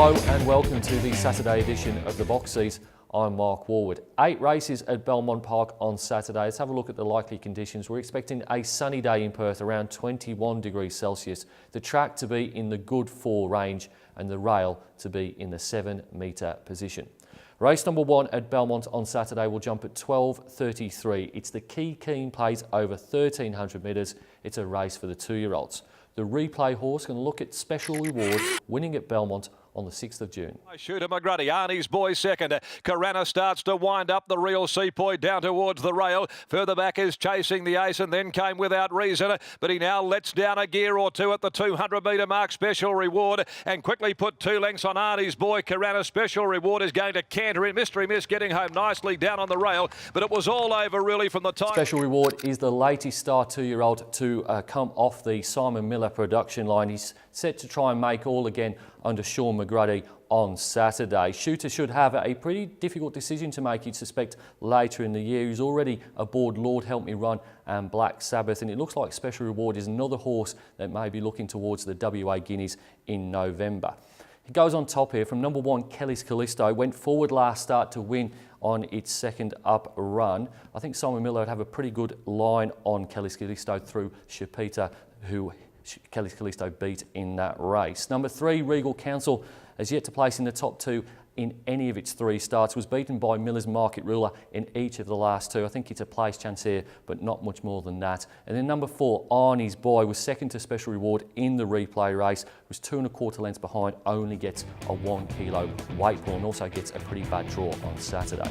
Hello and welcome to the Saturday edition of the Box Seat. I'm Mark Warwood. 8 races at Belmont Park on Saturday. Let's have a look at the likely conditions. We're expecting a sunny day in Perth, around 21 degrees Celsius. The track to be in the good 4 range and the rail to be in the 7 metre position. Race number 1 at Belmont on Saturday will jump at 12:33. It's the Key Keen Plate over 1,300 metres. It's a race for the 2-year-olds. The replay horse can look at Special Reward, winning at Belmont on the 6th of June. Shooter McGruddy, Arnie's boy second. Carana starts to wind up the real Sepoy down towards the rail. Further back is Chasing the Ace and then came Without Reason. But he now lets down a gear or two at the 200 metre mark. Special Reward and quickly put 2 lengths on Arnie's boy. Carana. Special Reward is going to canter in. Mystery Miss getting home nicely down on the rail. But it was all over really from the time. Special Reward is the latest star 2-year-old to come off the Simon Miller production line. He's set to try and make all again under Sean McGruddy on Saturday. Shooter should have a pretty difficult decision to make, you'd suspect, later in the year. He's already aboard Lord Help Me Run and Black Sabbath, and it looks like Special Reward is another horse that may be looking towards the WA Guineas in November. He goes on top here from number 1, Kelly's Callisto. Went forward last start to win on its second up run. I think Simon Miller would have a pretty good line on Kelly's Callisto through Shapita, who Kelly's Callisto beat in that race. Number 3, Regal Council, has yet to place in the top 2 in any of its 3 starts. Was beaten by Miller's Market Ruler in each of the last 2. I think it's a place chance here, but not much more than that. And then number 4, Arnie's Boy, was second to Special Reward in the replay race. Was 2 1/4 lengths behind, only gets a 1 kilo weight pull and also gets a pretty bad draw on Saturday.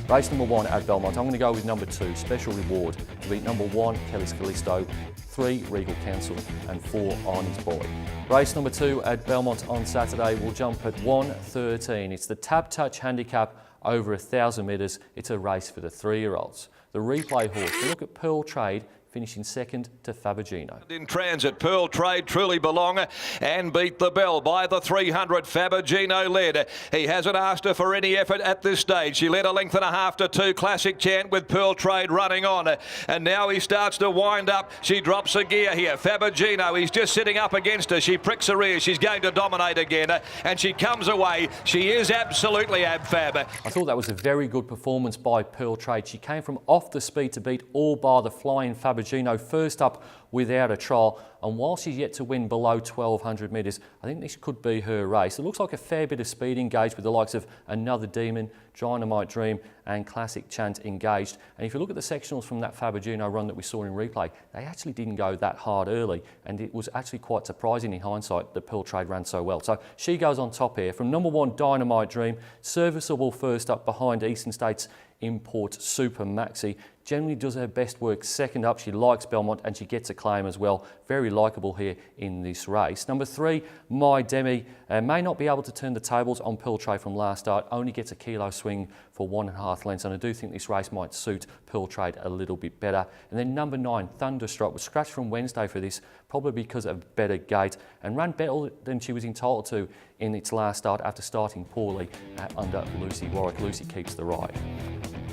Race number 1 at Belmont, I'm going to go with number 2, Special Reward, to beat number 1, Kelly's Callisto, 3, Regal Council and 4, Arnie's Boy. Race number 2 at Belmont on Saturday will jump at 1:13. It's the Tab Touch Handicap over 1,000 metres. It's a race for the 3-year-olds. The replay horse, we look at Pearl Trade, finishing second to Fabergino. In transit, Pearl Trade Truly Belong and beat the bell by the 300. Fabergino led. He hasn't asked her for any effort at this stage. She led a length and a half to 2. Classic Chant with Pearl Trade running on. And now he starts to wind up. She drops a gear here. Fabergino, he's just sitting up against her. She pricks her ears. She's going to dominate again. And she comes away. She is absolutely ab-fab. I thought that was a very good performance by Pearl Trade. She came from off the speed to beat all bar the flying Fabergino first up without a trial, and while she's yet to win below 1,200 metres, I think this could be her race. It looks like a fair bit of speed engaged with the likes of Another Demon, Dynamite Dream and Classic Chant engaged. And if you look at the sectionals from that Fabergino run that we saw in replay, they actually didn't go that hard early, and it was actually quite surprising in hindsight that Pearl Trade ran so well. So she goes on top here. From number 1, Dynamite Dream, serviceable first up behind Eastern States Import Super Maxi. Generally does her best work second up. She likes Belmont and she gets a claim as well. Very likeable here in this race. Number 3, My Demi, may not be able to turn the tables on Pearl Trade from last start. Only gets a kilo swing for 1.5 lengths, and I do think this race might suit Pearl Trade a little bit better. And then number 9, Thunderstruck, was scratched from Wednesday for this, probably because of better gait, and ran better than she was entitled to in its last start after starting poorly under Lucy Warwick. Lucy keeps the ride.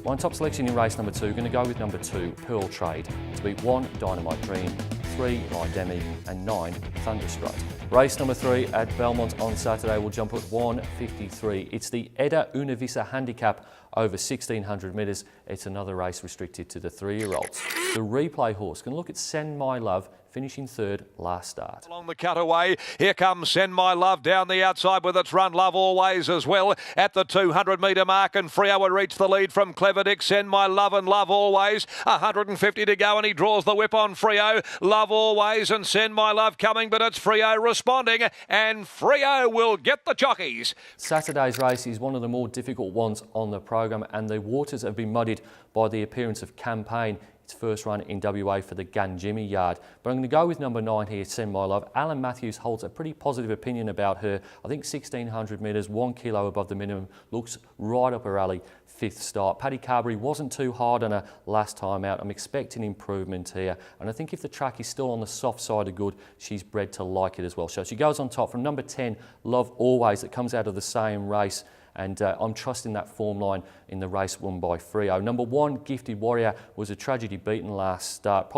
My top selection in race number 2, going to go with number 2, Pearl Trade, to beat 1, Dynamite Dream, 3, My Demi and 9, Thunderstruck. Race number 3 at Belmont on Saturday will jump at 1:53. It's the Edda Univisa Handicap over 1,600 metres. It's another race restricted to the 3-year-olds. The replay horse can look at Send My Love, finishing 3rd last start. Along the cutaway, here comes Send My Love down the outside with its run Love Always as well at the 200 metre mark, and Freo would reach the lead from Clever Dick. Send My Love and Love Always, 150 to go, and he draws the whip on Freo. Love Always and Send My Love coming, but it's Freo responding, and Freo will get the jockeys. Saturday's race is one of the more difficult ones on the program, and the waters have been muddied by the appearance of Campaign, its first run in WA for the Ganjimi yard. But I'm going to go with number 9 here, Send My Love. Alan Matthews holds a pretty positive opinion about her. I think 1,600 metres, 1 kilo above the minimum, looks right up her alley. 5th start. Paddy Carberry wasn't too hard on her last time out. I'm expecting improvement here, and I think if the track is still on the soft side of good, she's bred to like it as well. So she goes on top from number 10, Love Always, that comes out of the same race and I'm trusting that form line in the race won by Freo. Number 1, Gifted Warrior, was a tragedy beaten last start.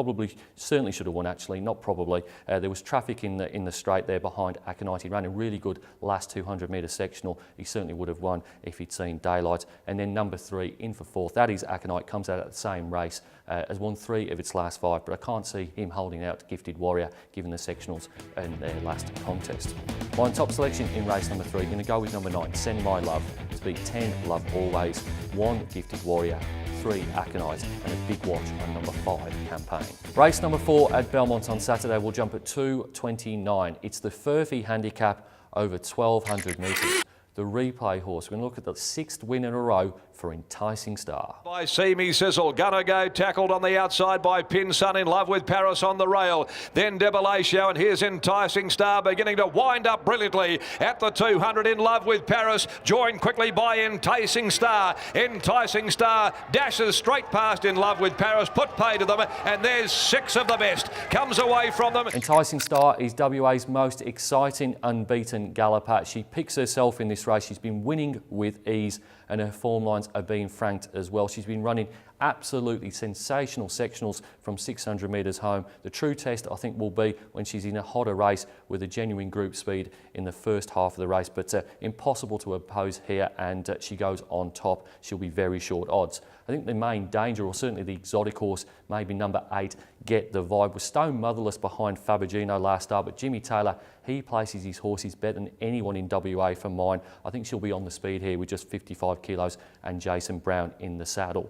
Certainly should have won actually, not probably. There was traffic in the straight there behind Aconite. He ran a really good last 200 metre sectional. He certainly would have won if he'd seen daylight. And then number 3, in for 4th, that is Aconite, comes out at the same race, has won 3 of its last 5, but I can't see him holding out Gifted Warrior given the sectionals in their last contest. My top selection in race number 3, going to go with number 9, Send My Love, to beat 10, Love Always, 1, Gifted Warrior, 3, Aconite, and a big watch on number 5, Campaign. Race number 4 at Belmont on Saturday will jump at 2:29. It's the Furphy handicap over 1,200 metres. The replay horse. We're going to look at the 6th win in a row for Enticing Star. By See Me Sizzle, gonna go tackled on the outside by Pin Sun, In Love with Paris on the rail. Then Debilatio, and here's Enticing Star beginning to wind up brilliantly at the 200. In Love with Paris, joined quickly by Enticing Star. Enticing Star dashes straight past In Love with Paris, put pay to them, and there's 6 of the best. Comes away from them. Enticing Star is WA's most exciting unbeaten galloper. She picks herself in this race. She's been winning with ease, and her form lines are being franked as well. She's been running absolutely sensational sectionals from 600 metres home. The true test, I think, will be when she's in a hotter race with a genuine group speed in the first half of the race, but impossible to oppose here, and she goes on top. She'll be very short odds. I think the main danger, or certainly the exotic horse, maybe number 8, Get the Vibe, was stone motherless behind Fabergino last start, but Jimmy Taylor, he places his horses better than anyone in WA for mine. I think she'll be on the speed here with just 55 kilos and Jason Brown in the saddle.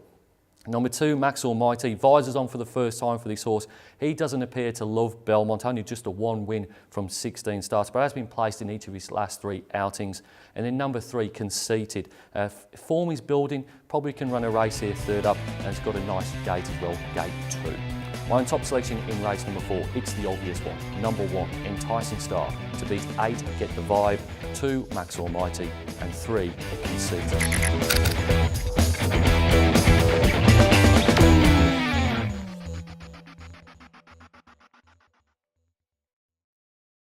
Number 2, Max Almighty, visors on for the first time for this horse. He doesn't appear to love Belmont, only just a 1 win from 16 starts, but has been placed in each of his last 3 outings. And then number 3, Conceited. Form is building, probably can run a race here 3rd up, and it's got a nice gate as well, gate 2. My own top selection in race number 4, it's the obvious one. Number 1, Enticing Star, to beat 8, Get the Vibe, 2, Max Almighty, and 3, Conceited.